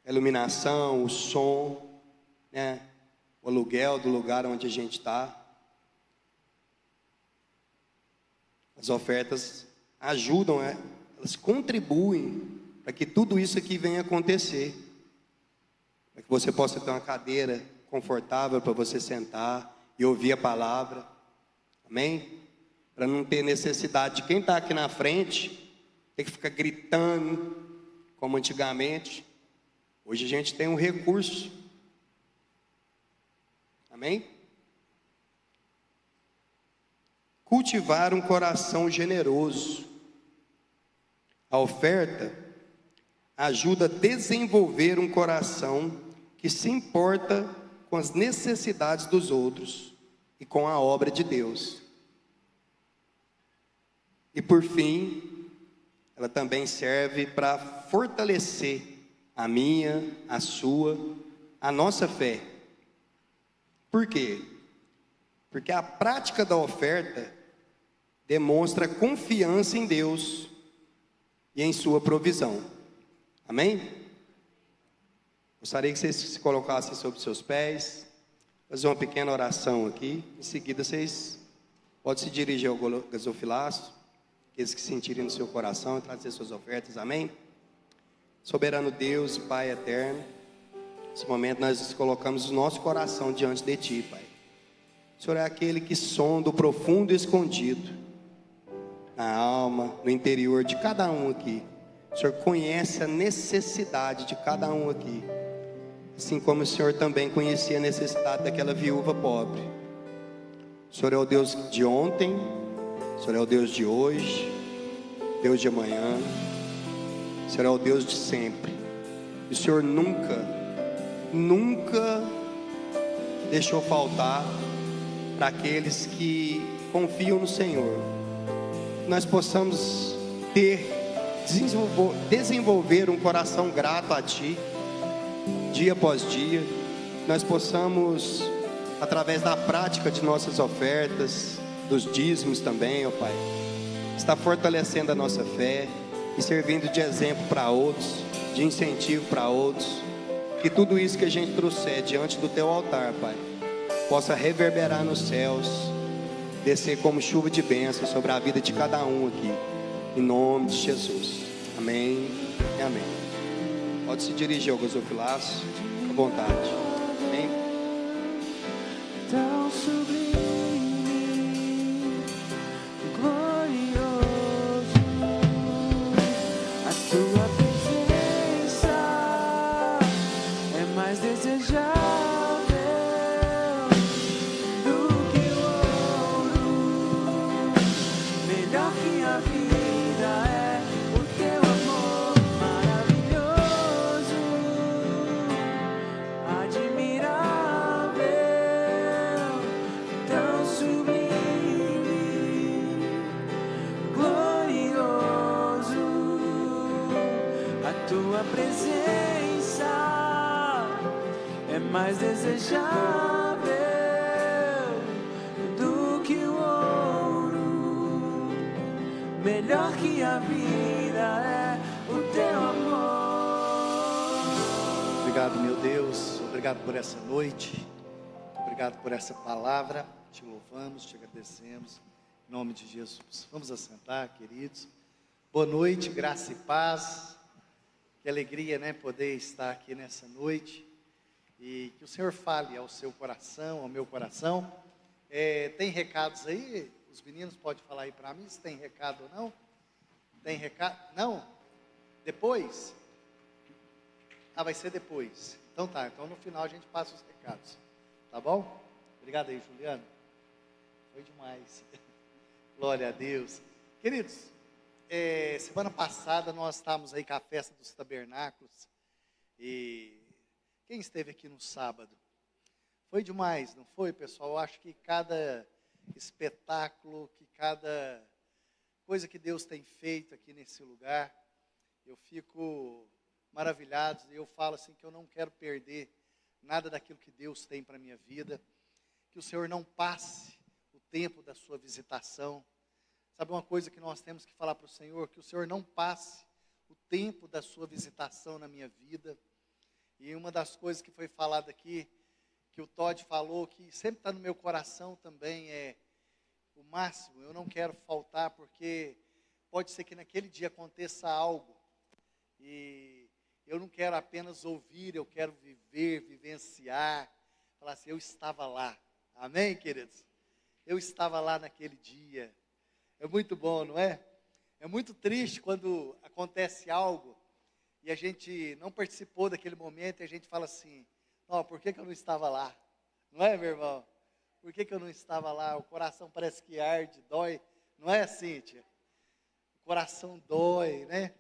a iluminação, o som, né? O aluguel do lugar onde a gente está. As ofertas ajudam, elas contribuem para que tudo isso aqui venha acontecer. Para que você possa ter uma cadeira confortável para você sentar e ouvir a palavra. Amém? Para não ter necessidade de quem está aqui na frente ter que ficar gritando como antigamente. Hoje a gente tem um recurso. Amém? Cultivar um coração generoso. A oferta ajuda a desenvolver um coração que se importa com as necessidades dos outros e com a obra de Deus. E por fim, ela também serve para fortalecer a minha, a sua, a nossa fé. Por quê? Porque a prática da oferta demonstra confiança em Deus e em sua provisão. Amém? Gostaria que vocês se colocassem sobre seus pés, fazer uma pequena oração aqui. Em seguida vocês podem se dirigir ao gasofilaço, aqueles que sentirem no seu coração e trazer suas ofertas. Amém? Soberano Deus e Pai eterno, nesse momento nós colocamos o nosso coração diante de Ti, Pai. O Senhor é aquele que sonda o profundo e escondido, na alma, no interior de cada um aqui. O Senhor conhece a necessidade de cada um aqui, assim como o Senhor também conhecia a necessidade daquela viúva pobre. O Senhor é o Deus de ontem, o Senhor é o Deus de hoje, Deus de amanhã, o Senhor é o Deus de sempre. E o Senhor nunca deixou faltar para aqueles que confiam no Senhor. Nós possamos desenvolver um coração grato a Ti, dia após dia. Nós possamos, através da prática de nossas ofertas, dos dízimos também, ó Pai, estar fortalecendo a nossa fé e servindo de exemplo para outros, de incentivo para outros. Que tudo isso que a gente trouxer diante do Teu altar, Pai, possa reverberar nos céus, descer como chuva de bênção sobre a vida de cada um aqui, em nome de Jesus. Amém e amém. Pode se dirigir ao gasofilaço, à vontade. Amém. Tão sublime, glorioso, a Tua presença é mais desejável do que o ouro, melhor que a vida é o Teu amor maravilhoso, admirável, tão sublime, glorioso, a Tua presença é mais desejável do que o ouro, melhor que a vida é o Teu amor. Obrigado, meu Deus, obrigado por essa noite, obrigado por essa palavra. Te louvamos, te agradecemos, em nome de Jesus. Vamos assentar, queridos. Boa noite, graça e paz. Que alegria, né, poder estar aqui nessa noite e que o Senhor fale ao seu coração, ao meu coração. Tem recados aí? Os meninos podem falar aí para mim se tem recado ou não? Tem recado? Não? Depois? Ah, vai ser depois. Então tá, então no final a gente passa os recados. Tá bom? Obrigado aí, Juliano. Foi demais. Glória a Deus. Queridos, semana passada nós estávamos aí com a festa dos tabernáculos. E quem esteve aqui no sábado? Foi demais, não foi, pessoal? Eu acho que cada espetáculo, que cada coisa que Deus tem feito aqui nesse lugar, eu fico maravilhado. E eu falo assim que eu não quero perder nada daquilo que Deus tem para a minha vida. Que o Senhor não passe o tempo da sua visitação. Sabe uma coisa que nós temos que falar para o Senhor? Que o Senhor não passe o tempo da sua visitação na minha vida. E uma das coisas que foi falada aqui, que o Todd falou, que sempre está no meu coração também, é o máximo. Eu não quero faltar, porque pode ser que naquele dia aconteça algo. E eu não quero apenas ouvir, eu quero viver, vivenciar. Falar assim, eu estava lá. Amém, queridos? Eu estava lá naquele dia. É muito bom, não é? É muito triste quando acontece algo e a gente não participou daquele momento e a gente fala assim, não, por que eu não estava lá? Não é, meu irmão? Por que eu não estava lá? O coração parece que arde, dói. Não é, Cíntia? O coração dói, né?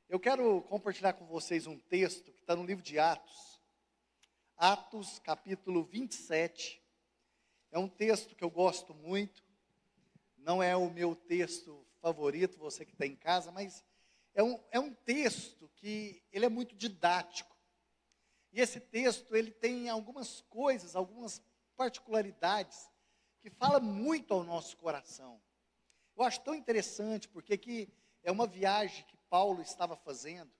Eu quero compartilhar com vocês um texto que está no livro de Atos. Atos, capítulo 27. É um texto que eu gosto muito. Não é o meu texto favorito, você que está em casa, mas é um texto que ele é muito didático. E esse texto, ele tem algumas coisas, algumas particularidades, que fala muito ao nosso coração. Eu acho tão interessante, porque aqui é uma viagem que Paulo estava fazendo,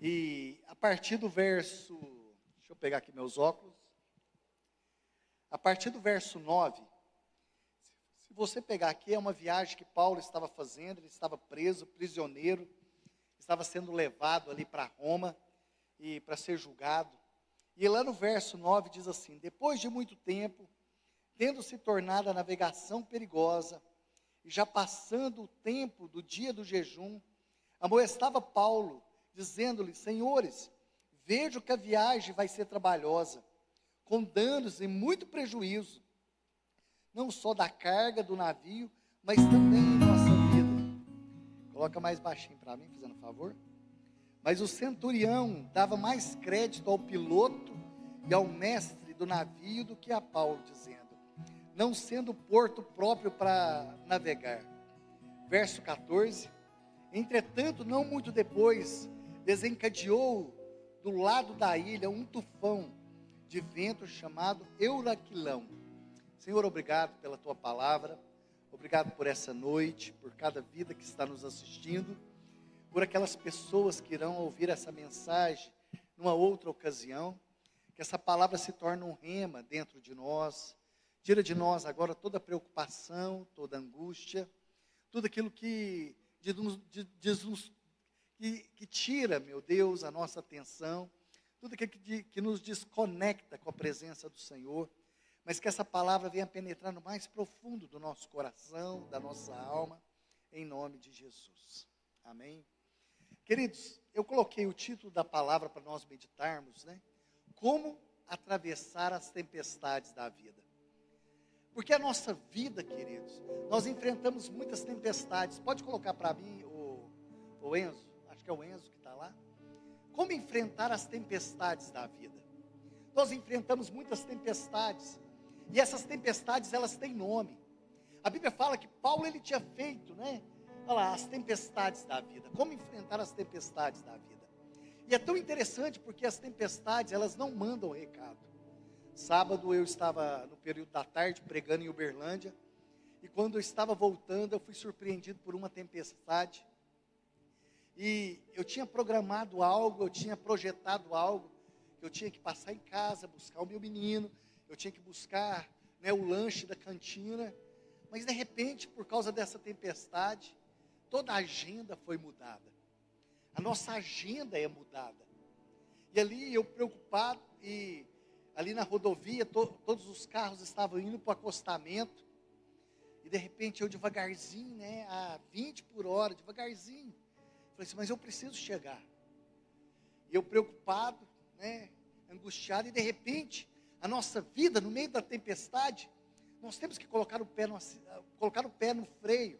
e a partir do verso, deixa eu pegar aqui meus óculos, a partir do verso 9, se você pegar aqui, é uma viagem que Paulo estava fazendo, ele estava preso, prisioneiro, estava sendo levado ali para Roma, e para ser julgado. E lá no verso 9 diz assim, depois de muito tempo, tendo se tornado a navegação perigosa, e já passando o tempo do dia do jejum, amoestava Paulo, dizendo-lhe, senhores, vejo que a viagem vai ser trabalhosa, com danos e muito prejuízo, não só da carga do navio, mas também em nossa vida. Coloca mais baixinho para mim, fazendo favor. Mas o centurião dava mais crédito ao piloto e ao mestre do navio do que a Paulo, dizendo, não sendo porto próprio para navegar. Verso 14, entretanto, não muito depois, desencadeou do lado da ilha um tufão de vento chamado Euraquilão. Senhor, obrigado pela tua palavra, obrigado por essa noite, por cada vida que está nos assistindo, por aquelas pessoas que irão ouvir essa mensagem numa outra ocasião, que essa palavra se torne um rema dentro de nós, tira de nós agora toda preocupação, toda angústia, tudo aquilo que tira, meu Deus, a nossa atenção, tudo aquilo que nos desconecta com a presença do Senhor, mas que essa palavra venha penetrar no mais profundo do nosso coração, da nossa alma, em nome de Jesus. Amém? Queridos, eu coloquei o título da palavra para nós meditarmos, né? Como atravessar as tempestades da vida. Porque a nossa vida, queridos, nós enfrentamos muitas tempestades. Pode colocar para mim o Enzo, acho que é o Enzo que está lá. Como enfrentar as tempestades da vida? Nós enfrentamos muitas tempestades. E essas tempestades, elas têm nome. A Bíblia fala que Paulo, ele tinha feito, né? Olha lá, as tempestades da vida. Como enfrentar as tempestades da vida. E é tão interessante porque as tempestades, elas não mandam recado. Sábado eu estava no período da tarde pregando em Uberlândia. E quando eu estava voltando, eu fui surpreendido por uma tempestade. E eu tinha programado algo, eu tinha projetado algo. Eu tinha que passar em casa, buscar o meu menino. Eu tinha que buscar, né, o lanche da cantina. Mas de repente, por causa dessa tempestade, toda a agenda foi mudada. A nossa agenda é mudada. E ali eu preocupado, e ali na rodovia, todos os carros estavam indo para o acostamento. E de repente eu devagarzinho, né, a 20 por hora, devagarzinho. Falei assim, mas eu preciso chegar. E eu preocupado, né, angustiado, e de repente, a nossa vida, no meio da tempestade, nós temos que colocar o pé no freio.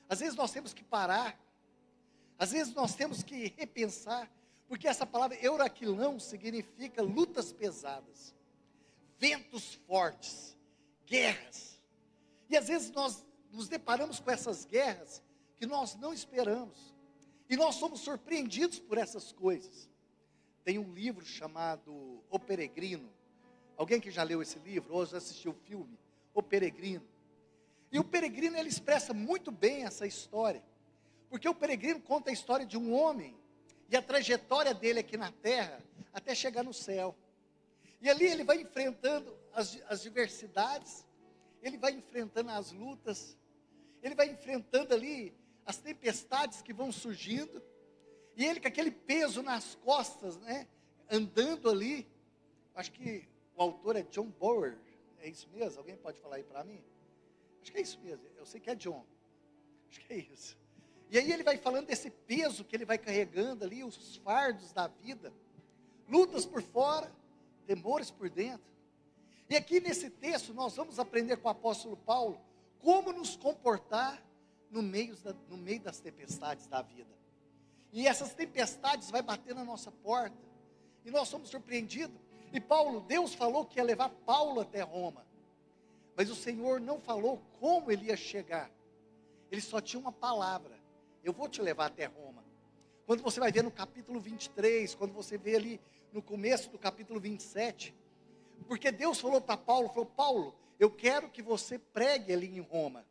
Às vezes nós temos que parar. Às vezes nós temos que repensar. Porque essa palavra Euraquilão significa lutas pesadas, ventos fortes, guerras. E às vezes nós nos deparamos com essas guerras que nós não esperamos. E nós somos surpreendidos por essas coisas. Tem um livro chamado O Peregrino. Alguém que já leu esse livro ou já assistiu o filme? O Peregrino. E o Peregrino, ele expressa muito bem essa história. Porque o Peregrino conta a história de um homem e a trajetória dele aqui na terra até chegar no céu. E ali ele vai enfrentando as diversidades, ele vai enfrentando as lutas, ele vai enfrentando ali as tempestades que vão surgindo, e ele com aquele peso nas costas, né, andando ali. Acho que o autor é John Bower, é isso mesmo? Alguém pode falar aí para mim? Acho que é isso mesmo, eu sei que é John, acho que é isso. E aí ele vai falando desse peso que ele vai carregando ali, os fardos da vida, lutas por fora, temores por dentro. E aqui nesse texto nós vamos aprender com o apóstolo Paulo como nos comportar no meio das tempestades da vida. E essas tempestades vai bater na nossa porta, e nós somos surpreendidos. E Deus falou que ia levar Paulo até Roma, mas o Senhor não falou como ele ia chegar. Ele só tinha uma palavra: eu vou te levar até Roma. Quando você vai ver no capítulo 23, quando você vê ali no começo do capítulo 27, porque Deus falou para Paulo, Paulo, eu quero que você pregue ali em Roma.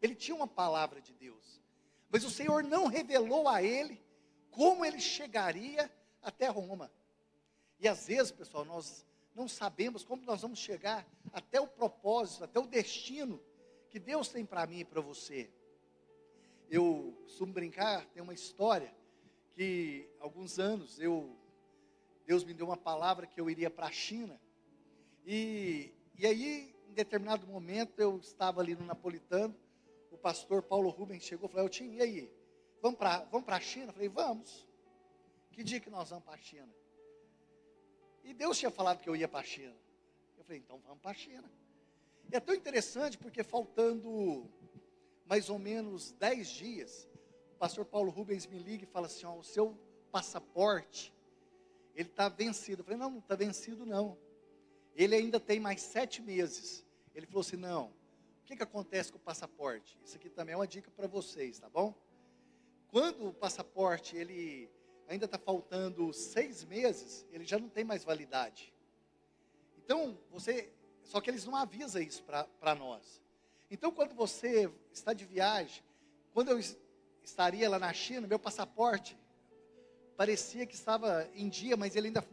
Ele tinha uma palavra de Deus, mas o Senhor não revelou a ele como ele chegaria até Roma. E às vezes, pessoal, nós não sabemos como nós vamos chegar até o propósito, até o destino que Deus tem para mim e para você. Eu costumo brincar, tem uma história que há alguns anos Deus me deu uma palavra que eu iria para a China. E aí, em determinado momento, eu estava ali no Napolitano, o pastor Paulo Rubens chegou e falou: Tim, e aí? Vamos para a China? Eu falei: vamos. Que dia que nós vamos para a China? E Deus tinha falado que eu ia para a China. Eu falei: então vamos para a China. E é tão interessante porque faltando mais ou menos 10 dias, o pastor Paulo Rubens me liga e fala assim: ó, o seu passaporte, ele está vencido. Eu falei: não está vencido não. Ele ainda tem mais 7 meses. Ele falou assim: não, o que acontece com o passaporte? Isso aqui também é uma dica para vocês, tá bom? Quando o passaporte, ele ainda está faltando 6 meses, ele já não tem mais validade. Então, só que eles não avisam isso para nós. Então, quando você está de viagem, quando eu estaria lá na China, meu passaporte parecia que estava em dia, mas ele ainda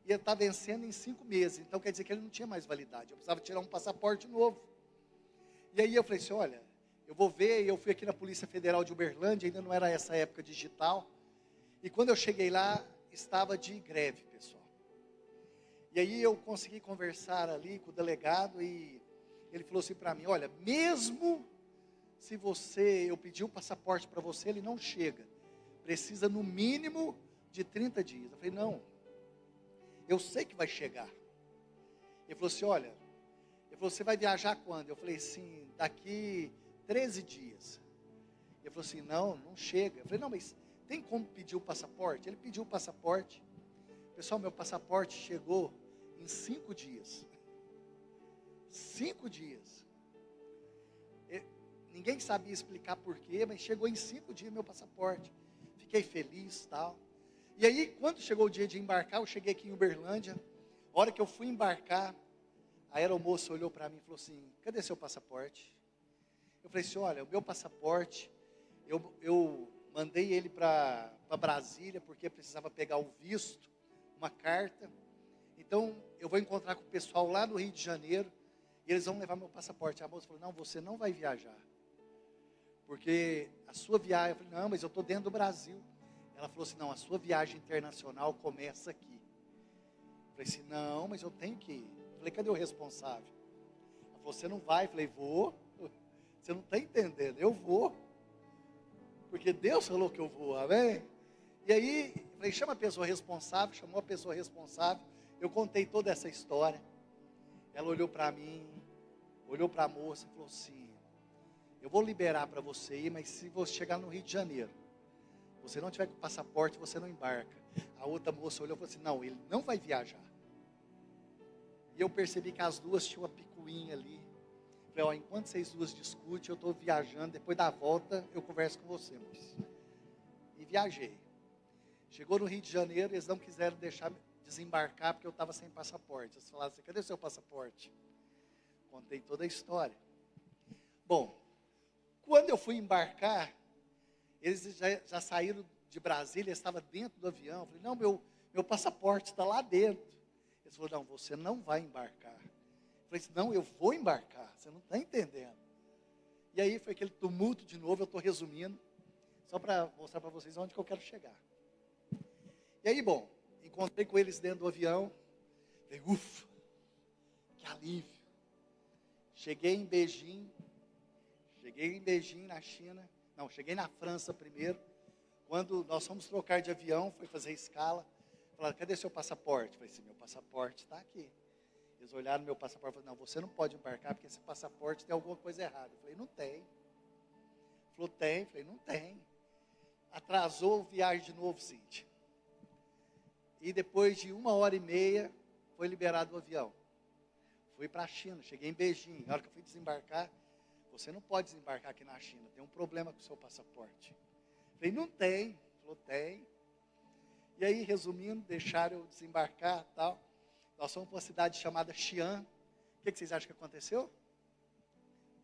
ia estar vencendo em 5 meses. Então, quer dizer que ele não tinha mais validade. Eu precisava tirar um passaporte novo. E aí eu falei assim: olha, eu vou ver. Eu fui aqui na Polícia Federal de Uberlândia, ainda não era essa época digital. E quando eu cheguei lá, estava de greve, pessoal. E aí eu consegui conversar ali com o delegado e ele falou assim para mim: olha, mesmo se eu pedir o passaporte para você, ele não chega. Precisa no mínimo de 30 dias. Eu falei: não, eu sei que vai chegar. Ele falou assim: olha, você vai viajar quando? Eu falei assim: daqui 13 dias. Ele falou assim: não chega. Eu falei: não, mas tem como pedir o passaporte? Ele pediu o passaporte. Pessoal, meu passaporte chegou em 5 dias. 5 dias. Ninguém sabia explicar porquê, mas chegou em 5 dias meu passaporte. Fiquei feliz, tal. E aí, quando chegou o dia de embarcar, eu cheguei aqui em Uberlândia. A hora que eu fui embarcar, a aeromoça olhou para mim e falou assim: cadê seu passaporte? Eu falei assim: olha, o meu passaporte, eu mandei ele para Brasília, porque precisava pegar o visto, uma carta. Então, eu vou encontrar com o pessoal lá no Rio de Janeiro, e eles vão levar meu passaporte. A moça falou: não, você não vai viajar, porque a sua viagem... Eu falei: não, mas eu estou dentro do Brasil. Ela falou assim: não, a sua viagem internacional começa aqui. Eu falei assim: não, mas eu tenho que ir. Eu falei: cadê o responsável? Ela falou: você não vai? Eu falei: vou. Você não está entendendo, eu vou. Porque Deus falou que eu vou, amém? E aí, eu falei: chama a pessoa responsável. Chamou a pessoa responsável. Eu contei toda essa história. Ela olhou para mim, olhou para a moça e falou assim: eu vou liberar para você ir, mas se você chegar no Rio de Janeiro, você não tiver com passaporte, você não embarca. A outra moça olhou e falou assim: não, ele não vai viajar. E eu percebi que as duas tinham uma picuinha ali. Falei: ó, enquanto vocês duas discutem, eu estou viajando, depois da volta eu converso com você, moça. E viajei. Chegou no Rio de Janeiro, eles não quiseram deixar desembarcar, porque eu estava sem passaporte. Eles falaram assim: cadê o seu passaporte? Contei toda a história. Bom, quando eu fui embarcar, eles já saíram de Brasília, estava dentro do avião. Eu falei, não, meu passaporte está lá dentro. Ele falou, não, você não vai embarcar. Eu falei, não, eu vou embarcar, você não está entendendo. E aí foi aquele tumulto de novo, eu estou resumindo, só para mostrar para vocês onde que eu quero chegar. E aí, bom, encontrei com eles dentro do avião, falei, ufa, que alívio. Cheguei em Beijing, na China, não, cheguei na França primeiro. Quando nós fomos trocar de avião, foi fazer escala, falaram, cadê seu passaporte? Eu falei assim, meu passaporte está aqui. Eles olharam no meu passaporte e falaram, não, você não pode embarcar porque esse passaporte tem alguma coisa errada. Eu falei, não tem. Falou, tem. Eu falei, não tem. Atrasou a viagem de novo, Cíntia. E depois de 1h30, foi liberado o avião. Fui para a China, cheguei em Beijing. Na hora que eu fui desembarcar, você não pode desembarcar aqui na China, tem um problema com o seu passaporte. Falei, não tem. Falou, tem. E aí, resumindo, deixaram eu desembarcar e tal. Nós fomos para uma cidade chamada Xi'an. O que vocês acham que aconteceu?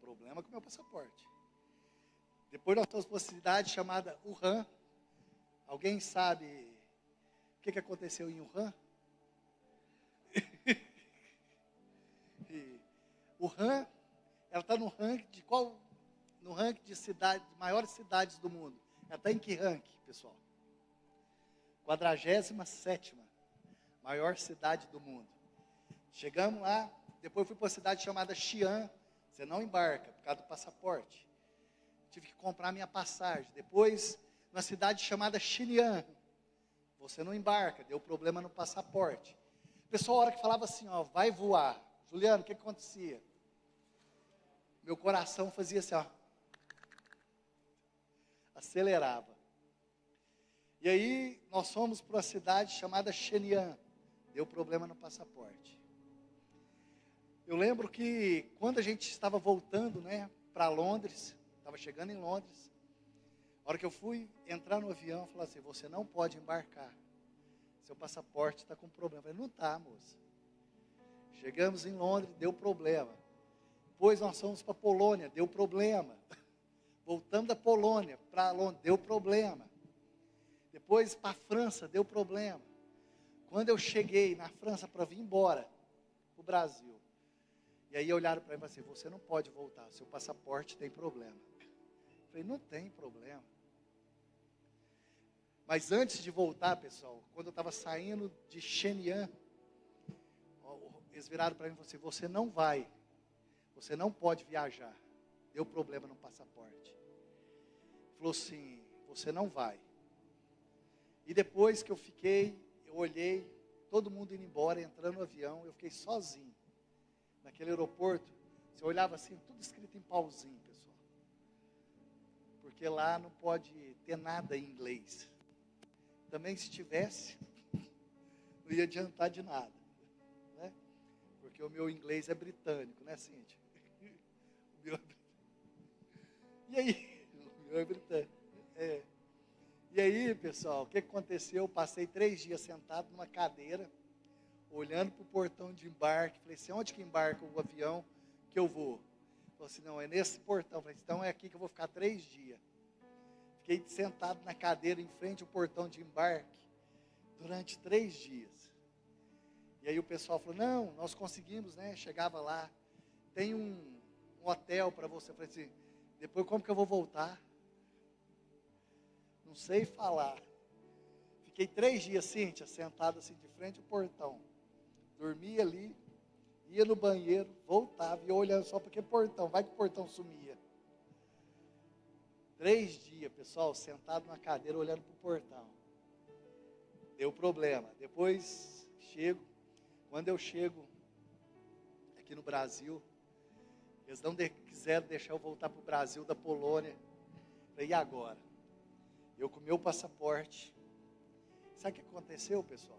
Problema com o meu passaporte. Depois nós fomos para uma cidade chamada Wuhan. Alguém sabe o que aconteceu em Wuhan? Wuhan, ela está no ranking de qual? No ranking de cidades, maiores cidades do mundo. Ela está em que ranking, pessoal? 47ª maior cidade do mundo. Chegamos lá, depois fui para uma cidade chamada Xi'an. Você não embarca por causa do passaporte. Tive que comprar minha passagem. Depois, na cidade chamada Xinjiang. Você não embarca, deu problema no passaporte. O pessoal, a hora que falava assim, ó, vai voar. Juliano, o que acontecia? Meu coração fazia assim, ó. Acelerava. E aí, nós fomos para uma cidade chamada Shenyang. Deu problema no passaporte. Eu lembro que, quando a gente estava voltando, né, para Londres, estava chegando em Londres, a hora que eu fui entrar no avião, eu falei assim, você não pode embarcar. Seu passaporte está com problema. Eu falei, não está, moça. Chegamos em Londres, deu problema. Depois nós fomos para a Polônia, deu problema. Voltamos da Polônia para Londres, deu problema. Depois para a França, deu problema. Quando eu cheguei na França para vir embora para o Brasil, e aí olharam para mim e falaram assim, você não pode voltar, seu passaporte tem problema. Eu falei, não tem problema. Mas antes de voltar, pessoal, quando eu estava saindo de Shenyang, eles viraram para mim e falaram assim, você não vai, você não pode viajar. Deu problema no passaporte. Falou assim, você não vai. E depois que eu fiquei, eu olhei, todo mundo indo embora, entrando no avião, eu fiquei sozinho. Naquele aeroporto, você olhava assim, tudo escrito em pauzinho, pessoal. Porque lá não pode ter nada em inglês. Também se tivesse, não ia adiantar de nada. Né? Porque o meu inglês é britânico, né, Cíntia? O meu é britânico. E aí? O meu é britânico. É. E aí, pessoal, o que aconteceu? Eu passei 3 dias sentado numa cadeira, olhando para o portão de embarque. Falei assim, onde que embarca o avião que eu vou? Falei assim, não, é nesse portão. Falei, então é aqui que eu vou ficar 3 dias. Fiquei sentado na cadeira em frente ao portão de embarque durante 3 dias. E aí o pessoal falou, não, nós conseguimos, né? Chegava lá, tem um hotel para você. Eu falei assim, depois como que eu vou voltar? Não sei falar. Fiquei 3 dias, Cíntia, sentado assim de frente ao portão. Dormia ali, ia no banheiro, voltava, ia olhando só para aquele portão, vai que o portão sumia. 3 dias, pessoal, sentado na cadeira, olhando para o portão. Deu problema. Depois, quando eu chego aqui no Brasil, eles não quiseram deixar eu voltar para o Brasil da Polônia. Falei, e agora? Eu com o meu passaporte. Sabe o que aconteceu, pessoal?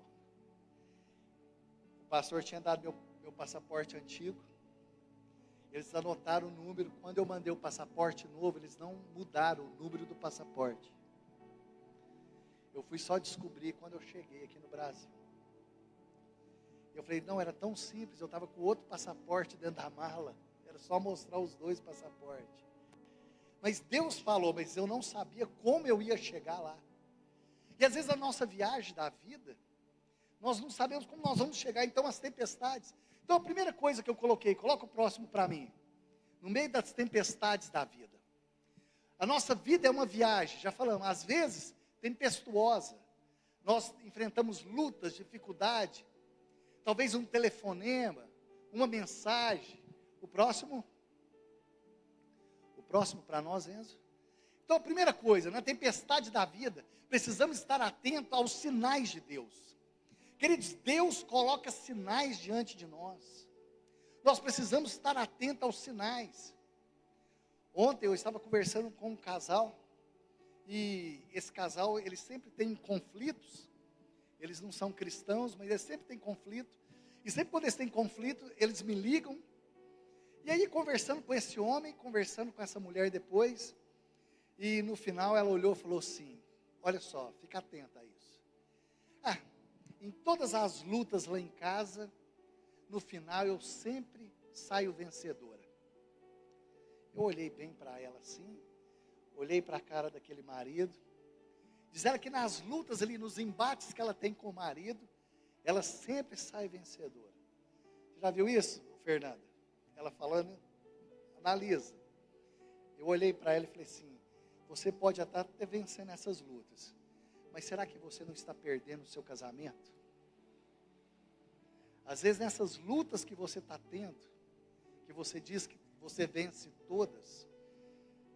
O pastor tinha dado meu passaporte antigo. Eles anotaram o número. Quando eu mandei o passaporte novo, eles não mudaram o número do passaporte. Eu fui só descobrir quando eu cheguei aqui no Brasil. Eu falei, não, era tão simples. Eu estava com outro passaporte dentro da mala. Era só mostrar os 2 passaportes. Mas Deus falou, mas eu não sabia como eu ia chegar lá. E às vezes a nossa viagem da vida, nós não sabemos como nós vamos chegar, então, às tempestades. Então, a primeira coisa que eu coloquei, coloca o próximo para mim. No meio das tempestades da vida. A nossa vida é uma viagem, já falamos, às vezes tempestuosa. Nós enfrentamos lutas, dificuldade, talvez um telefonema, uma mensagem. O próximo para nós, Enzo. Então, a primeira coisa, na tempestade da vida, precisamos estar atentos aos sinais de Deus. Queridos, Deus coloca sinais diante de nós. Nós precisamos estar atentos aos sinais. Ontem eu estava conversando com um casal, e esse casal, eles sempre têm conflitos. Eles não são cristãos, mas eles sempre têm conflito. E sempre quando eles têm conflito, eles me ligam. E aí, conversando com esse homem, conversando com essa mulher depois, e no final ela olhou e falou assim: olha só, fica atenta a isso. Em todas as lutas lá em casa, no final eu sempre saio vencedora. Eu olhei bem para ela assim, olhei para a cara daquele marido, diz ela que nas lutas ali, nos embates que ela tem com o marido, ela sempre sai vencedora. Você já viu isso, Fernanda? Ela falando, analisa. Eu olhei para ela e falei assim: você pode até vencer nessas lutas, mas será que você não está perdendo o seu casamento? Às vezes nessas lutas que você está tendo, que você diz que você vence todas,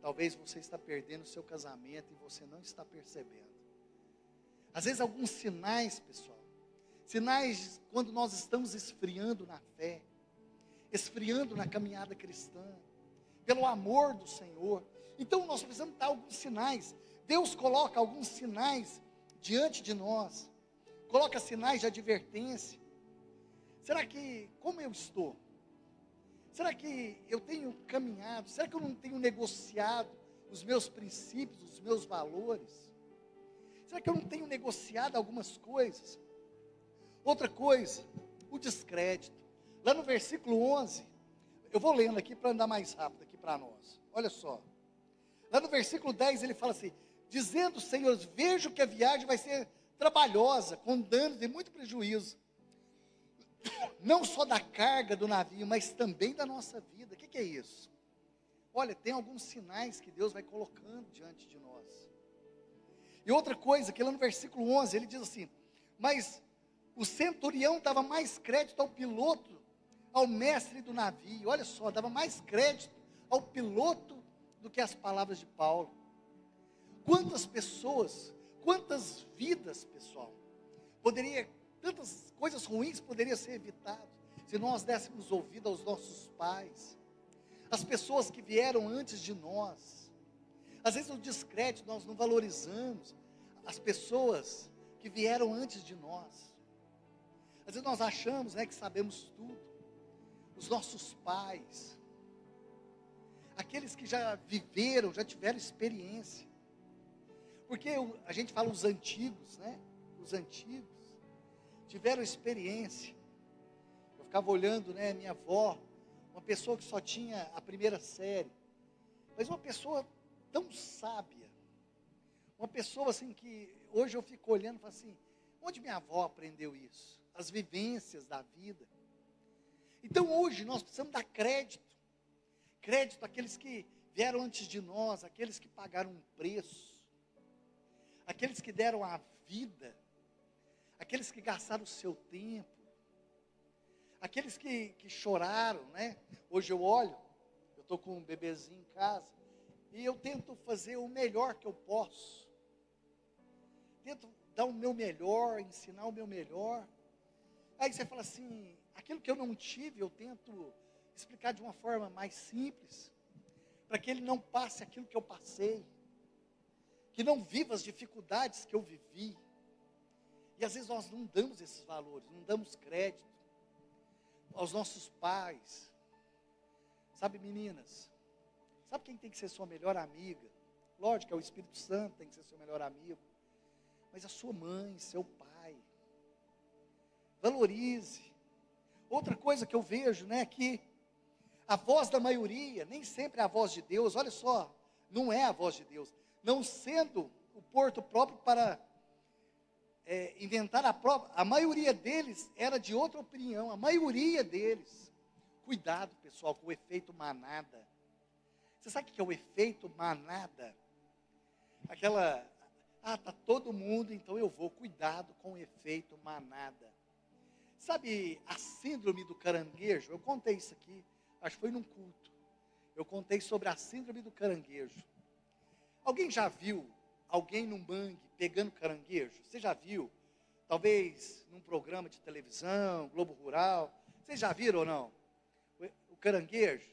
talvez você está perdendo o seu casamento e você não está percebendo. Às vezes alguns sinais, pessoal, sinais quando nós estamos esfriando na fé, esfriando na caminhada cristã, pelo amor do Senhor. Então nós precisamos dar alguns sinais. Deus coloca alguns sinais diante de nós, coloca sinais de advertência. Será que, como eu estou? Será que eu tenho caminhado? Será que eu não tenho negociado os meus princípios, os meus valores? Será que eu não tenho negociado algumas coisas? Outra coisa, o descrédito. Lá no versículo 11, eu vou lendo aqui para andar mais rápido aqui para nós. Olha só. Lá no versículo 10 ele fala assim: dizendo, Senhor, vejo que a viagem vai ser trabalhosa, com danos e muito prejuízo. Não só da carga do navio, mas também da nossa vida. O que é isso? Olha, tem alguns sinais que Deus vai colocando diante de nós. E outra coisa, que lá no versículo 11, ele diz assim: mas o centurião dava mais crédito ao piloto, ao mestre do navio. Olha só, dava mais crédito ao piloto do que as palavras de Paulo. Quantas pessoas, quantas vidas, pessoal, tantas coisas ruins poderiam ser evitadas se nós dessemos ouvido aos nossos pais, as pessoas que vieram antes de nós. Às vezes o descrédito, nós não valorizamos as pessoas que vieram antes de nós. Às vezes nós achamos, que sabemos tudo. Os nossos pais, aqueles que já viveram, já tiveram experiência. Porque a gente fala os antigos, os antigos tiveram experiência. Eu ficava olhando, minha avó, uma pessoa que só tinha a primeira série, mas uma pessoa tão sábia, uma pessoa assim que hoje eu fico olhando e falo assim: onde minha avó aprendeu isso? As vivências da vida. Então hoje nós precisamos dar crédito àqueles que vieram antes de nós, aqueles que pagaram um preço, aqueles que deram a vida, aqueles que gastaram o seu tempo, aqueles que choraram, Hoje eu olho, eu estou com um bebezinho em casa, e eu tento fazer o melhor que eu posso, tento dar o meu melhor, ensinar o meu melhor. Aí você fala assim, aquilo que eu não tive, eu tento explicar de uma forma mais simples, para que ele não passe aquilo que eu passei, que não viva as dificuldades que eu vivi. E às vezes nós não damos esses valores, não damos crédito aos nossos pais. Sabe, meninas, sabe quem tem que ser sua melhor amiga? Lógico, é o Espírito Santo, tem que ser seu melhor amigo. Mas a sua mãe, seu pai. Valorize. Outra coisa que eu vejo, que a voz da maioria, nem sempre é a voz de Deus. Olha só, não é a voz de Deus. Não sendo o porto próprio para inventaram a maioria deles era de outra opinião, a maioria deles. Cuidado, pessoal, com o efeito manada. Você sabe o que é o efeito manada? Tá todo mundo, então eu vou. Cuidado com o efeito manada. Sabe a síndrome do caranguejo? Eu contei isso aqui, acho que foi num culto. Eu contei sobre a síndrome do caranguejo. Alguém já viu alguém num mangue pegando caranguejo? Você já viu? Talvez num programa de televisão, Globo Rural. Vocês já viram ou não? O caranguejo.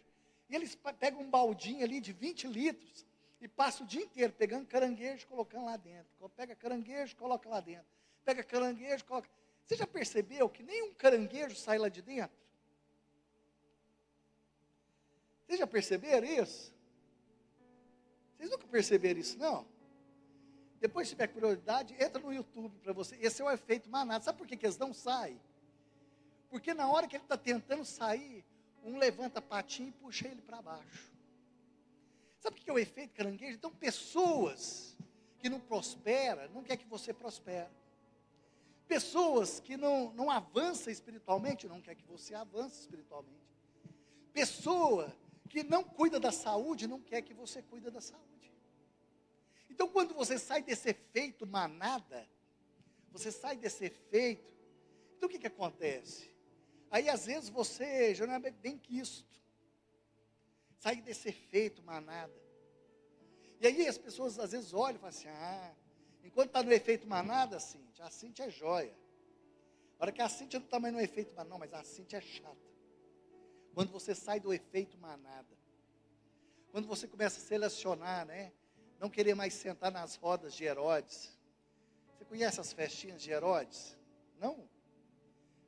E eles pegam um baldinho ali de 20 litros e passam o dia inteiro pegando caranguejo e colocando lá dentro. Pega caranguejo, coloca lá dentro. Pega caranguejo, coloca. Você já percebeu que nenhum caranguejo sai lá de dentro? Vocês já perceberam isso? Vocês nunca perceberam isso, não? Depois, se tiver curiosidade, entra no YouTube para você. Esse é o efeito manada. Sabe por que eles não saem? Porque na hora que ele está tentando sair, um levanta a patinha e puxa ele para baixo. Sabe o que é o efeito caranguejo? Então, pessoas que não prosperam, não quer que você prospere. Pessoas que não avançam espiritualmente, não quer que você avance espiritualmente. Pessoa que não cuida da saúde, não quer que você cuide da saúde. Então, quando você sai desse efeito manada, você sai desse efeito, então o que acontece? Aí, às vezes, você já não é bem quisto. Sai desse efeito manada. E aí as pessoas, às vezes, olham e falam assim, enquanto está no efeito manada, a Cíntia é joia. A hora que a Cíntia não está mais no efeito manada, não, mas a Cíntia é chata. Quando você sai do efeito manada. Quando você começa a selecionar, né? Não querer mais sentar nas rodas de Herodes. Você conhece as festinhas de Herodes? Não?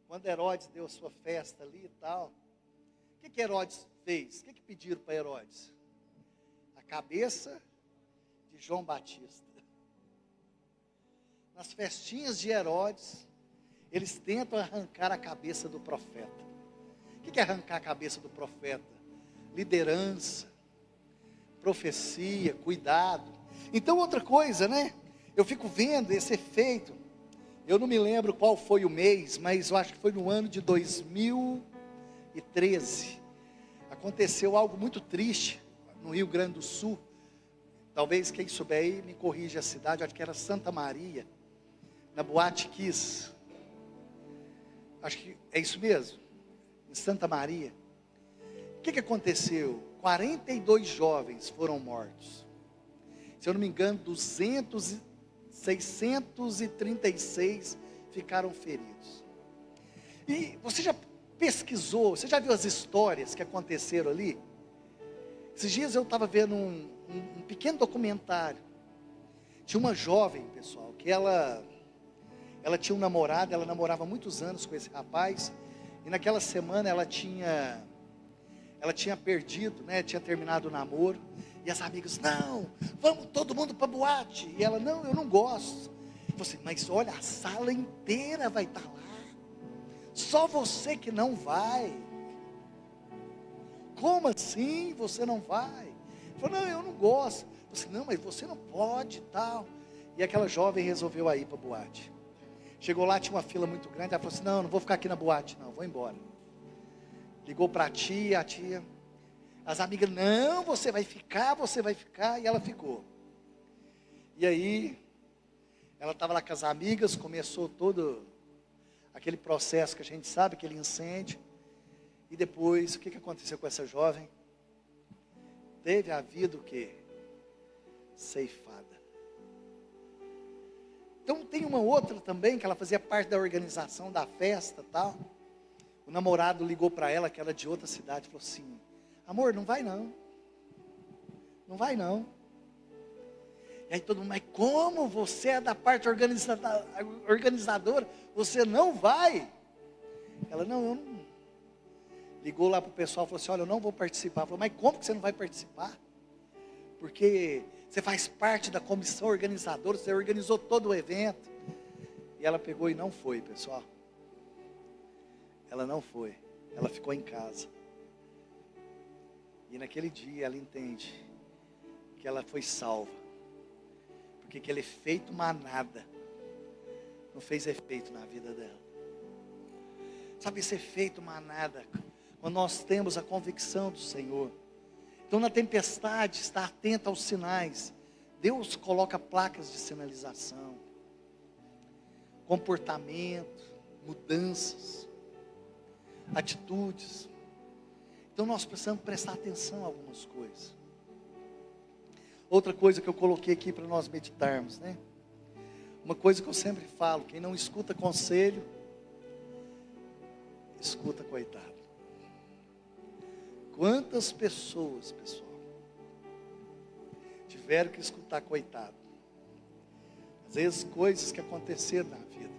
Quando Herodes deu a sua festa ali e tal. O que Herodes fez? O que pediram para Herodes? A cabeça de João Batista. Nas festinhas de Herodes, eles tentam arrancar a cabeça do profeta. O que é arrancar a cabeça do profeta? Liderança, profecia, cuidado. Então, outra coisa, né? Eu fico vendo esse efeito. Eu não me lembro qual foi o mês, mas eu acho que foi no ano de 2013. Aconteceu algo muito triste no Rio Grande do Sul. Talvez quem souber aí me corrija a cidade, acho que era Santa Maria, na Boate Kiss. Acho que é isso mesmo, em Santa Maria. O que aconteceu? 42 jovens foram mortos. Se eu não me engano, 636 ficaram feridos. E você já pesquisou, você já viu as histórias que aconteceram ali? Esses dias eu estava vendo um pequeno documentário. Tinha uma jovem, pessoal, que ela tinha um namorado, ela namorava há muitos anos com esse rapaz, e naquela semana ela tinha perdido, né, tinha terminado o namoro, e as amigas, não, vamos todo mundo para boate, e ela, não, eu não gosto. Você, mas olha, a sala inteira vai estar lá, só você que não vai. Como assim você não vai? Falou, não, eu não gosto. Você, não, mas você não pode e tal. E aquela jovem resolveu ir para a boate. Chegou lá, tinha uma fila muito grande, ela falou assim, não vou ficar aqui na boate não, vou embora. Ligou para a tia, as amigas, não, você vai ficar, e ela ficou. E aí, ela estava lá com as amigas, começou todo aquele processo que a gente sabe, aquele incêndio, e depois, o que aconteceu com essa jovem? Teve a vida o quê? Ceifada. Então tem uma outra também, que ela fazia parte da organização da festa e tal. O namorado ligou para ela, que era de outra cidade, falou assim, amor, não vai não. Não vai não. E aí todo mundo, mas como você é da parte organizadora, você não vai? Ela, não, eu não. Ligou lá para o pessoal, falou assim, olha, eu não vou participar. Falou, mas como que você não vai participar? Porque você faz parte da comissão organizadora, você organizou todo o evento. E ela pegou e não foi, pessoal. Ela não foi, ela ficou em casa. E naquele dia ela entende que ela foi salva. Porque aquele efeito manada não fez efeito na vida dela. Sabe, esse efeito manada, quando nós temos a convicção do Senhor. Então, na tempestade, está atento aos sinais. Deus coloca placas de sinalização, comportamento, mudanças, atitudes. Então, nós precisamos prestar atenção a algumas coisas. Outra coisa que eu coloquei aqui para nós meditarmos, né? Uma coisa que eu sempre falo: quem não escuta conselho, escuta coitado. Quantas pessoas, pessoal, tiveram que escutar coitado? Às vezes coisas que aconteceram na vida.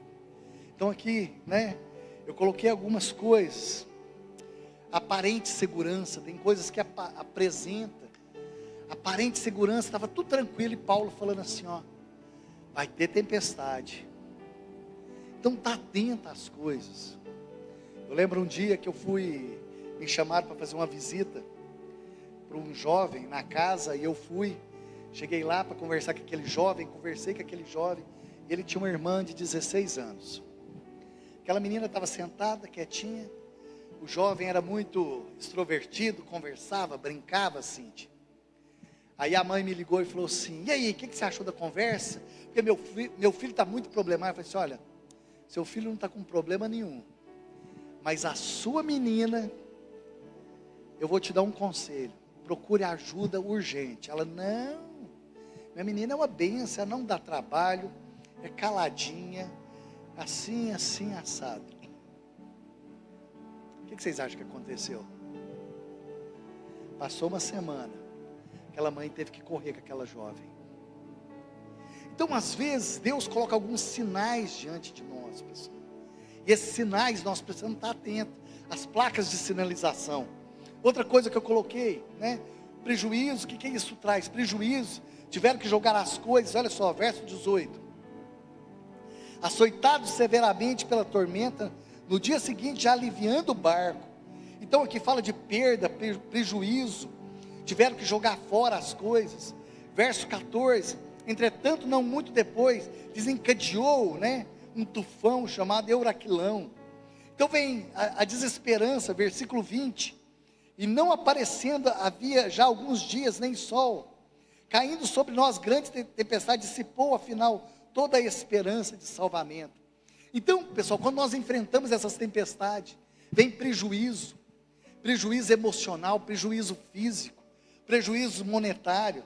Então aqui, né, eu coloquei algumas coisas. Aparente segurança, tem coisas que apresenta aparente segurança, estava tudo tranquilo, e Paulo falando assim, ó, vai ter tempestade. Então está atento às coisas. Eu lembro um dia que me chamaram para fazer uma visita para um jovem na casa, e eu cheguei lá para conversar com aquele jovem, conversei com aquele jovem, e ele tinha uma irmã de 16 anos. Aquela menina estava sentada, quietinha, o jovem era muito extrovertido, conversava, brincava, Cíntia. Aí a mãe me ligou e falou assim, e aí, o que você achou da conversa? Porque meu filho está muito problemático. Eu falei assim, olha, seu filho não está com problema nenhum, mas a sua menina, eu vou te dar um conselho, procure ajuda urgente. Ela, não, minha menina é uma benção, ela não dá trabalho, é caladinha, assim, assado. O que vocês acham que aconteceu? Passou uma semana, aquela mãe teve que correr com aquela jovem. Então, às vezes, Deus coloca alguns sinais diante de nós, pessoal. E esses sinais nós precisamos estar atentos. As placas de sinalização. Outra coisa que eu coloquei, né? Prejuízo, o que isso traz? Prejuízo, tiveram que jogar as coisas, olha só, verso 18. Açoitados severamente pela tormenta, no dia seguinte já aliviando o barco. Então aqui fala de perda, prejuízo, tiveram que jogar fora as coisas. Verso 14, entretanto não muito depois, desencadeou, né, um tufão chamado Euraquilão. Então vem a desesperança, versículo 20, e não aparecendo havia já alguns dias nem sol, caindo sobre nós grande tempestade, dissipou afinal toda a esperança de salvamento. Então, pessoal, quando nós enfrentamos essas tempestades, vem prejuízo emocional, prejuízo físico, prejuízo monetário,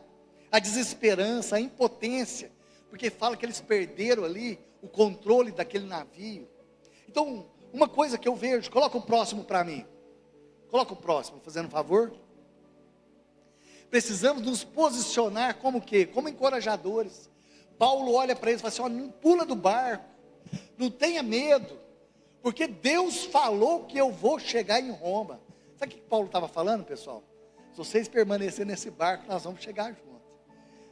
a desesperança, a impotência, porque fala que eles perderam ali o controle daquele navio. Então, uma coisa que eu vejo, coloca o próximo para mim, coloca o próximo, fazendo um favor. Precisamos nos posicionar como o quê? Como encorajadores. Paulo olha para eles e fala assim, ó, não pula do barco, não tenha medo, porque Deus falou que eu vou chegar em Roma. Sabe o que Paulo estava falando, pessoal? Se vocês permanecerem nesse barco, nós vamos chegar juntos.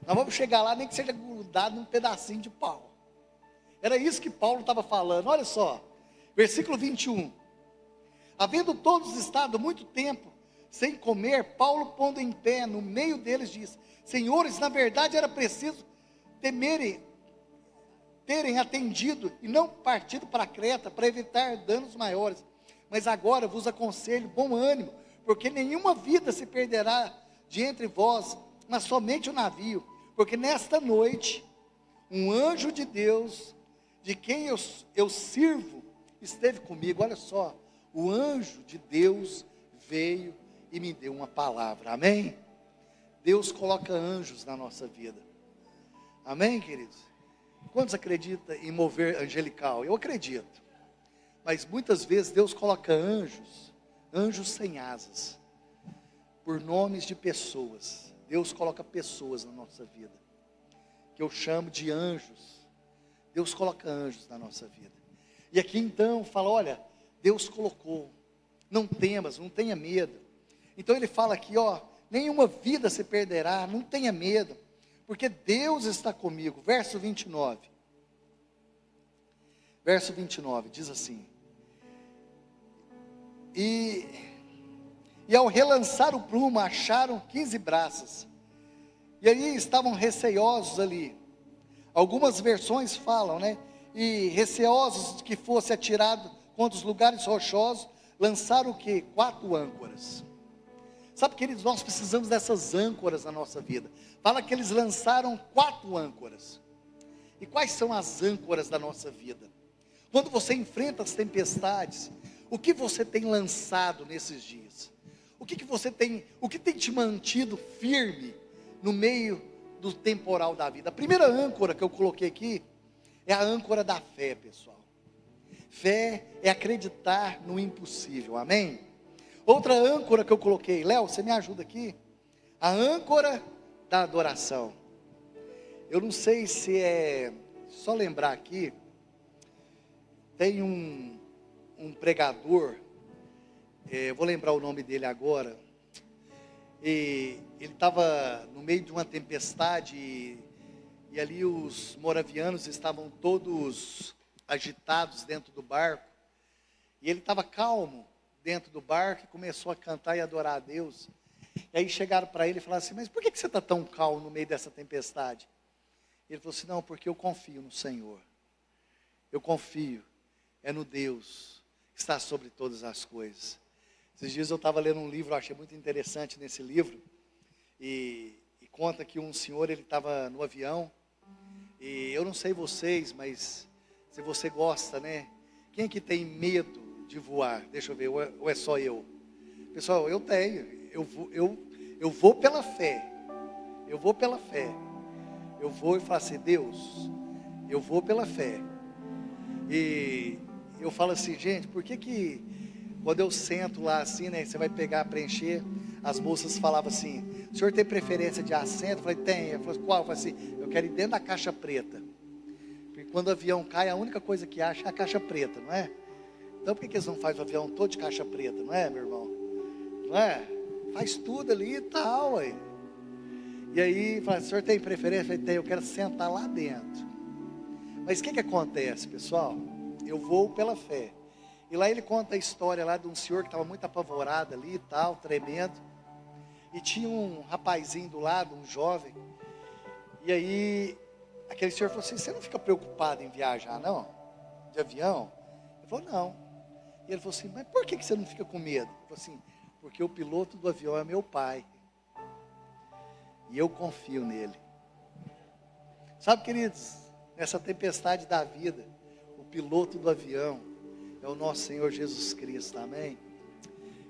Nós vamos chegar lá, nem que seja grudado num pedacinho de pau. Era isso que Paulo estava falando. Olha só, versículo 21. Havendo todos estado muito tempo sem comer, Paulo, pondo em pé no meio deles, diz, senhores, na verdade era preciso terem atendido e não partido para Creta, para evitar danos maiores. Mas agora vos aconselho bom ânimo, porque nenhuma vida se perderá de entre vós, mas somente o navio. Porque nesta noite, um anjo de Deus, de quem eu sirvo, esteve comigo. Olha só, o anjo de Deus veio e me deu uma palavra. Amém? Deus coloca anjos na nossa vida. Amém, queridos? Quantos acreditam em mover angelical? Eu acredito. Mas muitas vezes Deus coloca anjos sem asas, por nomes de pessoas. Deus coloca pessoas na nossa vida, que eu chamo de anjos. Deus coloca anjos na nossa vida. E aqui então fala, olha, Deus colocou, não temas, não tenha medo. Então ele fala aqui, ó, nenhuma vida se perderá, não tenha medo, porque Deus está comigo. Verso 29. Verso 29 diz assim, e ao relançar o prumo, acharam 15 braças, e aí estavam receosos ali. Algumas versões falam, né, e receosos de que fosse atirado contra os lugares rochosos, lançaram o quê? 4 âncoras. Sabe, queridos, nós precisamos dessas âncoras na nossa vida. Fala que eles lançaram 4 âncoras. E quais são as âncoras da nossa vida? Quando você enfrenta as tempestades, o que você tem lançado nesses dias? O que tem te mantido firme no meio do temporal da vida? A primeira âncora que eu coloquei aqui é a âncora da fé, pessoal. Fé é acreditar no impossível, amém? Outra âncora que eu coloquei, Léo, você me ajuda aqui? A âncora da adoração. Eu não sei se é, só lembrar aqui, tem um pregador, vou lembrar o nome dele agora, e ele estava no meio de uma tempestade, e ali os moravianos estavam todos agitados dentro do barco, e ele estava calmo dentro do barco, e começou a cantar e adorar a Deus. E aí chegaram para ele e falaram assim: mas por que você está tão calmo no meio dessa tempestade? Ele falou assim: não, porque eu confio no Senhor, eu confio, é no Deus que está sobre todas as coisas. Esses dias eu estava lendo um livro, eu achei muito interessante nesse livro, e conta que um senhor, ele estava no avião, e eu não sei vocês, mas se você gosta, né? Quem que tem medo de voar? Deixa eu ver, ou é só eu? Pessoal, eu tenho, eu vou pela fé, eu vou e falo assim: Deus, eu vou pela fé. E eu falo assim: gente, por que quando eu sento lá assim, né, você vai pegar, preencher, as moças falavam assim: o senhor tem preferência de assento? Eu falei: tem. Eu falei: qual? Eu falei assim: eu quero ir dentro da caixa preta, porque quando o avião cai, a única coisa que acha é a caixa preta, não é? Então por que eles não fazem o avião todo de caixa preta, não é, meu irmão? Não é? Faz tudo ali e tal, aí. E aí, fala: o senhor tem preferência? Eu falei: tem, eu quero sentar lá dentro. Mas o que acontece, pessoal? Eu vou pela fé. E lá ele conta a história lá de um senhor que estava muito apavorado ali e tal, tremendo. E tinha um rapazinho do lado, um jovem. E aí, aquele senhor falou assim: você não fica preocupado em viajar, não? De avião? Ele falou: não. E ele falou assim: mas por que você não fica com medo? Ele falou assim: porque o piloto do avião é meu pai. E eu confio nele. Sabe, queridos, nessa tempestade da vida, o piloto do avião é o nosso Senhor Jesus Cristo, amém?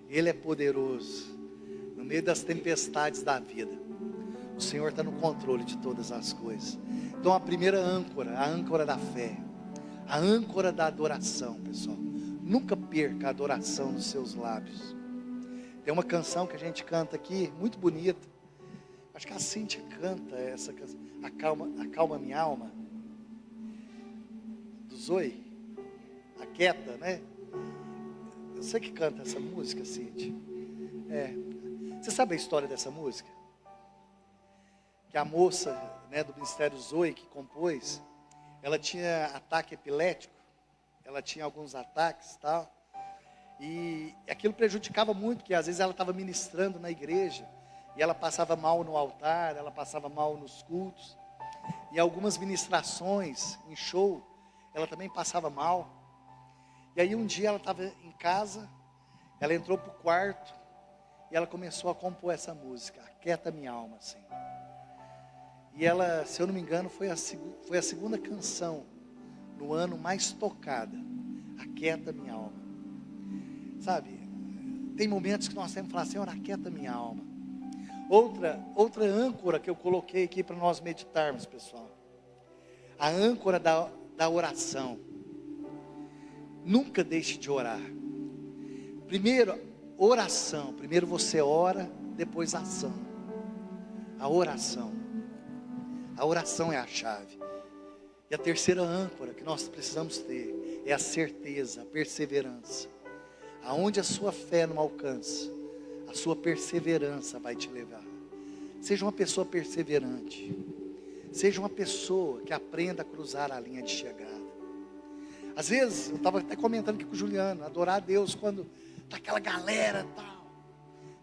Ele é poderoso. No meio das tempestades da vida, o Senhor está no controle de todas as coisas. Então a primeira âncora, a âncora da fé, a âncora da adoração, pessoal. Nunca perca a adoração nos seus lábios. Tem uma canção que a gente canta aqui, muito bonita. Acho que a Cíntia canta essa canção, Acalma Minha Alma, do Zoe, Aquieta, né? Eu sei que canta essa música, Cíntia. Você sabe a história dessa música? Que a moça, né, do Ministério Zoe que compôs, ela tinha ataque epilético, ela tinha alguns ataques e tal, e aquilo prejudicava muito, porque às vezes ela estava ministrando na igreja, e ela passava mal no altar, ela passava mal nos cultos, e algumas ministrações em show, ela também passava mal. E aí um dia ela estava em casa, ela entrou para o quarto, e ela começou a compor essa música, Aquieta Minha Alma, assim. E ela, se eu não me engano, foi a segunda canção no ano mais tocada, Aquieta Minha Alma. Sabe, tem momentos que nós temos que falar: Senhor, aquieta minha alma. Outra âncora que eu coloquei aqui para nós meditarmos, pessoal, a âncora da oração. Nunca deixe de orar. Primeiro, oração. Primeiro você ora, depois ação. A oração é a chave. E a terceira âncora que nós precisamos ter é a certeza, a perseverança. Aonde a sua fé não alcança, a sua perseverança vai te levar. Seja uma pessoa perseverante. Seja uma pessoa que aprenda a cruzar a linha de chegada. Às vezes, eu estava até comentando aqui com o Juliano, adorar a Deus quando está aquela galera e tal.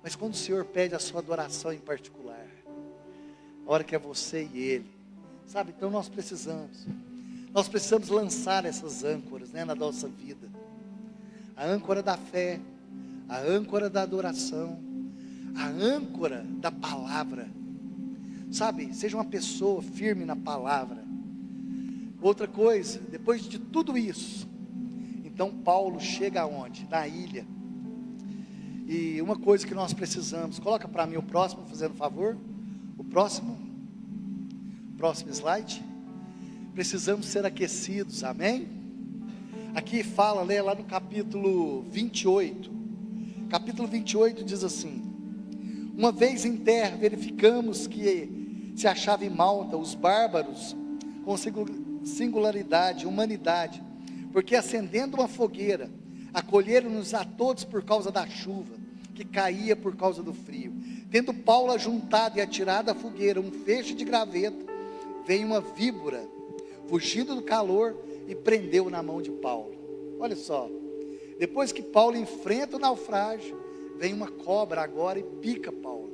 Mas quando o Senhor pede a sua adoração em particular, a hora que é você e Ele, sabe? Então nós precisamos. Nós precisamos lançar essas âncoras, né, na nossa vida. A âncora da fé, a âncora da adoração, a âncora da palavra. Sabe, seja uma pessoa firme na palavra. Outra coisa, depois de tudo isso, então Paulo chega aonde? Na ilha. E uma coisa que nós precisamos, coloca para mim o próximo, fazendo favor. O próximo slide. Precisamos ser aquecidos, amém? Aqui fala, lê lá no capítulo 28. Capítulo 28 diz assim: uma vez em terra verificamos que se achava em Malta os bárbaros com singularidade, humanidade, porque acendendo uma fogueira, acolheram-nos a todos por causa da chuva, que caía por causa do frio. Tendo Paulo ajuntado e atirado à fogueira um feixe de graveto, veio uma víbora, fugindo do calor, e prendeu na mão de Paulo. Olha só, depois que Paulo enfrenta o naufrágio, vem uma cobra agora e pica Paulo.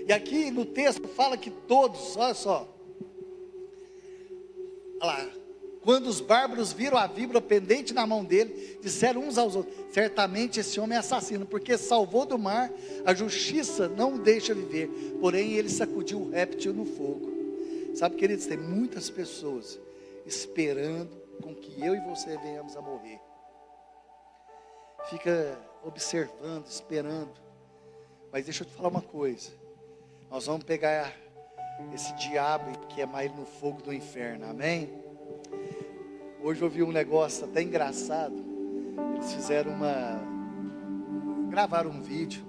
E aqui no texto fala que todos, olha só, olha lá, quando os bárbaros viram a víbora pendente na mão dele, disseram uns aos outros: certamente esse homem é assassino, porque salvou do mar, a justiça não o deixa viver, porém ele sacudiu o réptil no fogo. Sabe, queridos, tem muitas pessoas esperando com que eu e você venhamos a morrer. Fica observando, esperando. Mas deixa eu te falar uma coisa, nós vamos pegar esse diabo e queimar ele no fogo do inferno, amém? Hoje eu vi um negócio até engraçado. Eles gravaram um vídeo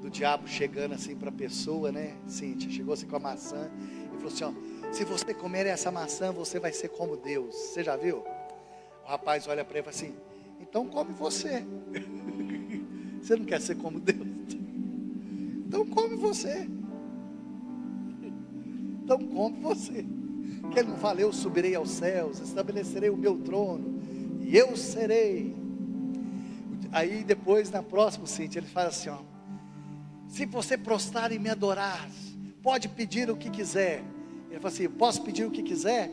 do diabo chegando assim para a pessoa, né? Cíntia, chegou assim com a maçã e falou assim: ó, se você comer essa maçã, você vai ser como Deus. Você já viu? O rapaz olha para ele e fala assim: então come você. Você não quer ser como Deus? Então come você. Então come você. Que ele não fala: eu subirei aos céus, estabelecerei o meu trono, e eu serei. Aí depois, na próxima, Cíntia, ele fala assim: ó, se você prostrar e me adorar, pode pedir o que quiser. Ele fala assim: posso pedir o que quiser?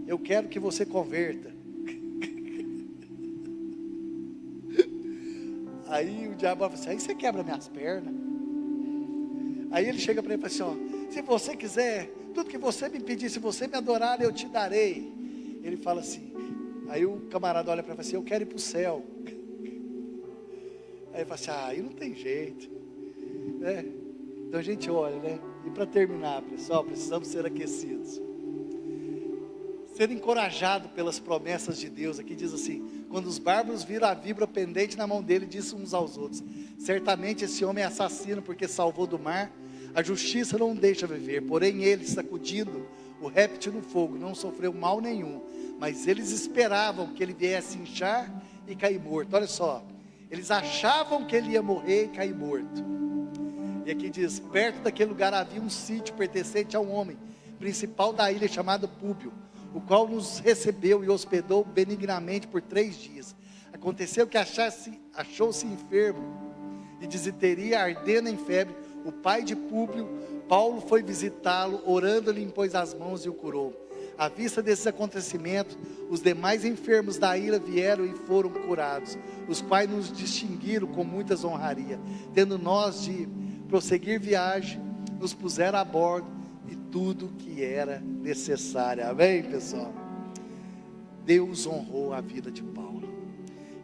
Eu quero que você converta. Aí o diabo fala assim: aí você quebra minhas pernas. Aí ele chega para ele e fala assim: ó, se você quiser, tudo que você me pedir, se você me adorar, eu te darei. Ele fala assim, aí o camarada olha para ele e fala assim: eu quero ir para o céu. Aí ele fala assim: aí não tem jeito, né? Então a gente olha, né? E para terminar, pessoal, precisamos ser aquecidos, ser encorajado pelas promessas de Deus. Aqui diz assim: quando os bárbaros viram a víbora pendente na mão dele, disse uns aos outros: certamente esse homem é assassino, porque salvou do mar, a justiça não o deixa viver. Porém ele, sacudindo o réptil no fogo, não sofreu mal nenhum, mas eles esperavam que ele viesse inchar e cair morto. Olha só, eles achavam que ele ia morrer e cair morto. E aqui diz: perto daquele lugar havia um sítio pertencente a um homem principal da ilha, chamado Públio, o qual nos recebeu e hospedou benignamente por 3 dias. Aconteceu que achou-se enfermo de disenteria, ardendo em febre. O pai de Públio, Paulo, foi visitá-lo, orando-lhe, impôs as mãos e o curou. À vista desses acontecimentos, os demais enfermos da ilha vieram e foram curados, os quais nos distinguiram com muitas honrarias. Tendo nós de prosseguir viagem, nos puseram a bordo, e tudo que era necessário. Amém, pessoal? Deus honrou a vida de Paulo,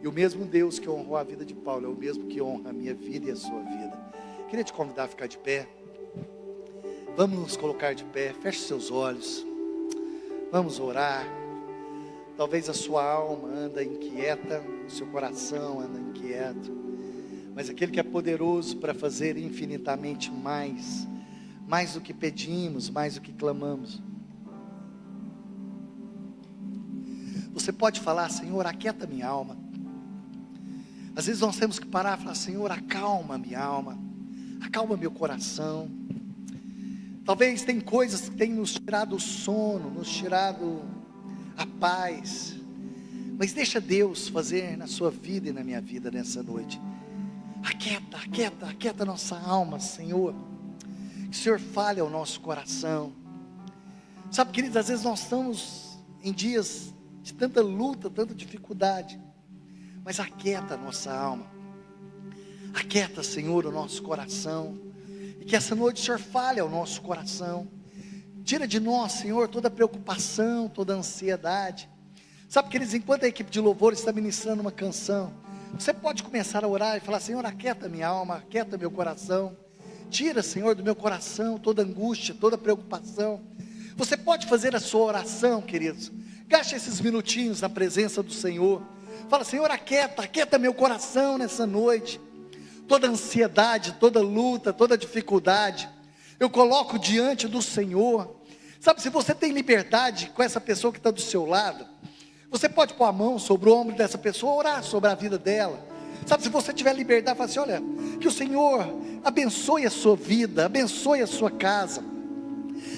e o mesmo Deus que honrou a vida de Paulo é o mesmo que honra a minha vida e a sua vida. Queria te convidar a ficar de pé. Vamos nos colocar de pé. Feche seus olhos. Vamos orar. Talvez a sua alma anda inquieta, o seu coração anda inquieto, mas aquele que é poderoso para fazer infinitamente mais do que pedimos, mais do que clamamos. Você pode falar: Senhor, aquieta minha alma. Às vezes nós temos que parar e falar: Senhor, acalma minha alma, acalma meu coração. Talvez tem coisas que têm nos tirado o sono, nos tirado a paz, mas deixa Deus fazer na sua vida e na minha vida nessa noite. Aquieta nossa alma, Senhor. Que o Senhor fale ao nosso coração. Sabe, queridos, às vezes nós estamos em dias de tanta luta, tanta dificuldade, mas aquieta a nossa alma, aquieta, Senhor, o nosso coração, e que essa noite o Senhor fale ao nosso coração, tira de nós, Senhor, toda preocupação, toda ansiedade. Sabe, queridos, enquanto a equipe de louvor está ministrando uma canção, você pode começar a orar e falar: Senhor, aquieta minha alma, aquieta meu coração, tira, Senhor, do meu coração toda angústia, toda preocupação. Você pode fazer a sua oração, queridos, gaste esses minutinhos na presença do Senhor, fala: Senhor, aquieta meu coração nessa noite, toda ansiedade, toda luta, toda dificuldade, eu coloco diante do Senhor. Sabe, se você tem liberdade com essa pessoa que está do seu lado, você pode pôr a mão sobre o ombro dessa pessoa, orar sobre a vida dela. Sabe, se você tiver liberdade, fala assim: olha, que o Senhor abençoe a sua vida, abençoe a sua casa,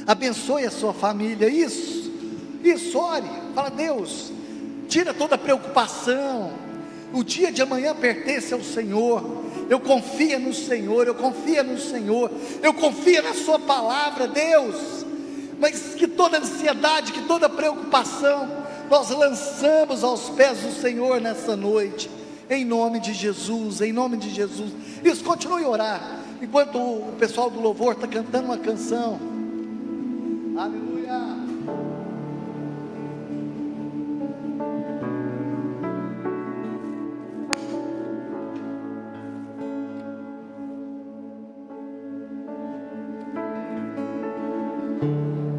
abençoe a sua família. Isso, ore, fala: Deus, tira toda a preocupação, o dia de amanhã pertence ao Senhor, eu confio no Senhor, eu confio no Senhor, eu confio na sua palavra, Deus. Mas que toda ansiedade, que toda preocupação, nós lançamos aos pés do Senhor nessa noite, em nome de Jesus, em nome de Jesus. Isso, continue a orar, enquanto o pessoal do louvor está cantando uma canção. Aleluia.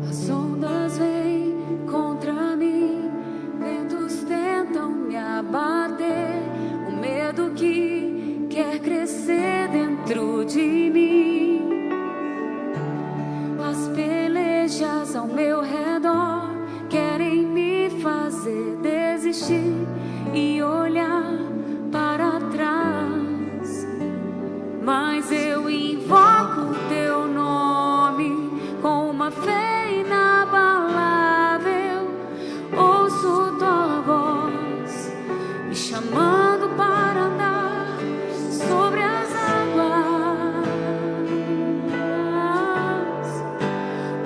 As ondas vêm contra mim, ventos tentam me abater, o medo que quer crescer dentro de mim, as pelejas ao meu redor querem me fazer desistir e olhar para trás, mas eu invoco o teu nome com uma fé inabalável, ouço tua voz me chamando para andar sobre as águas.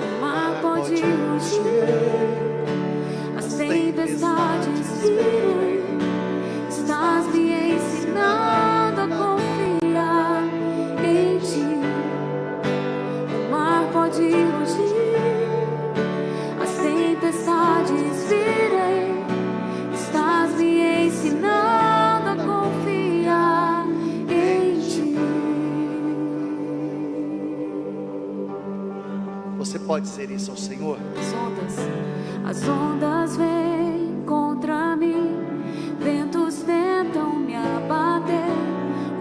O mar pode rugir, as tempestades virem, estás me ensinando a confiar em ti. O mar pode rugir, as tempestades virem, estás me ensinando a confiar em ti. Você pode dizer isso ao Senhor? As ondas vêm contra mim, ventos tentam me abater,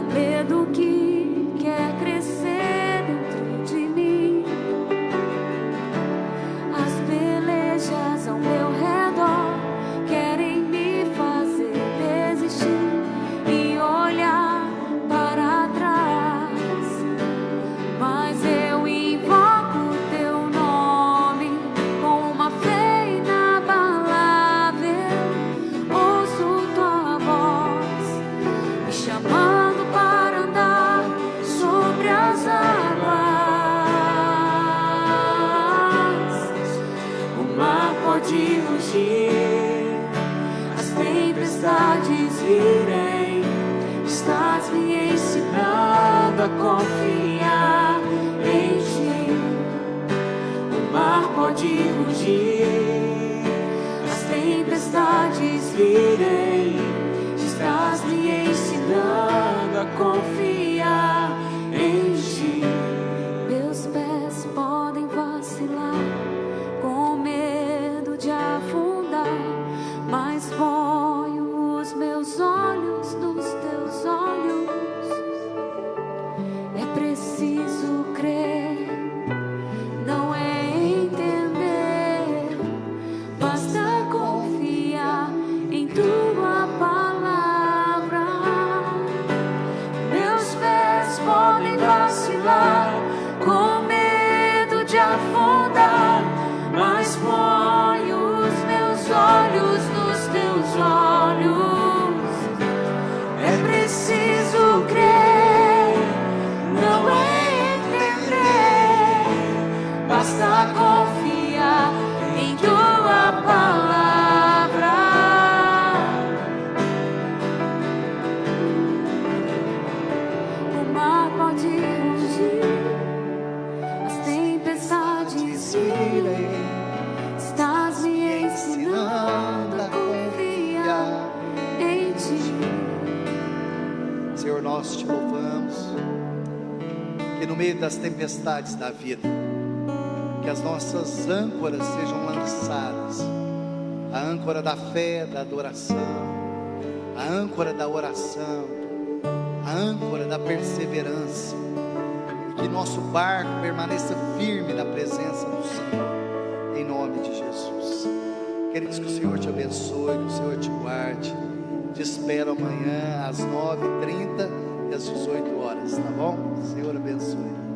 o medo que quer crescer dentro de mim, as pelejas ao meu redor querem me fazer desistir e olhar para trás, mas eu invoco o teu nome com uma fé inabalável, ouço tua voz me chamando para andar sobre as águas. O mar pode rugir, as tempestades virem, estás me ensinando a confiar em ti. O mar pode rugir, as tempestades virem, estás me ensinando a confiar em ti. Meus pés podem vacilar com medo de afundar, mas ponho os meus olhos nos teus olhos. É preciso crer, não é entender, basta confiar em tua palavra. Meus Senhor, nós te louvamos, que no meio das tempestades da vida, que as nossas âncoras sejam lançadas, a âncora da fé, da adoração, a âncora da oração, a âncora da perseverança, e que nosso barco permaneça firme na presença do Senhor, em nome de Jesus. Queremos que o Senhor te abençoe, que o Senhor te guarde. Te espero amanhã às 9h30 e às 18 horas, tá bom? O Senhor abençoe.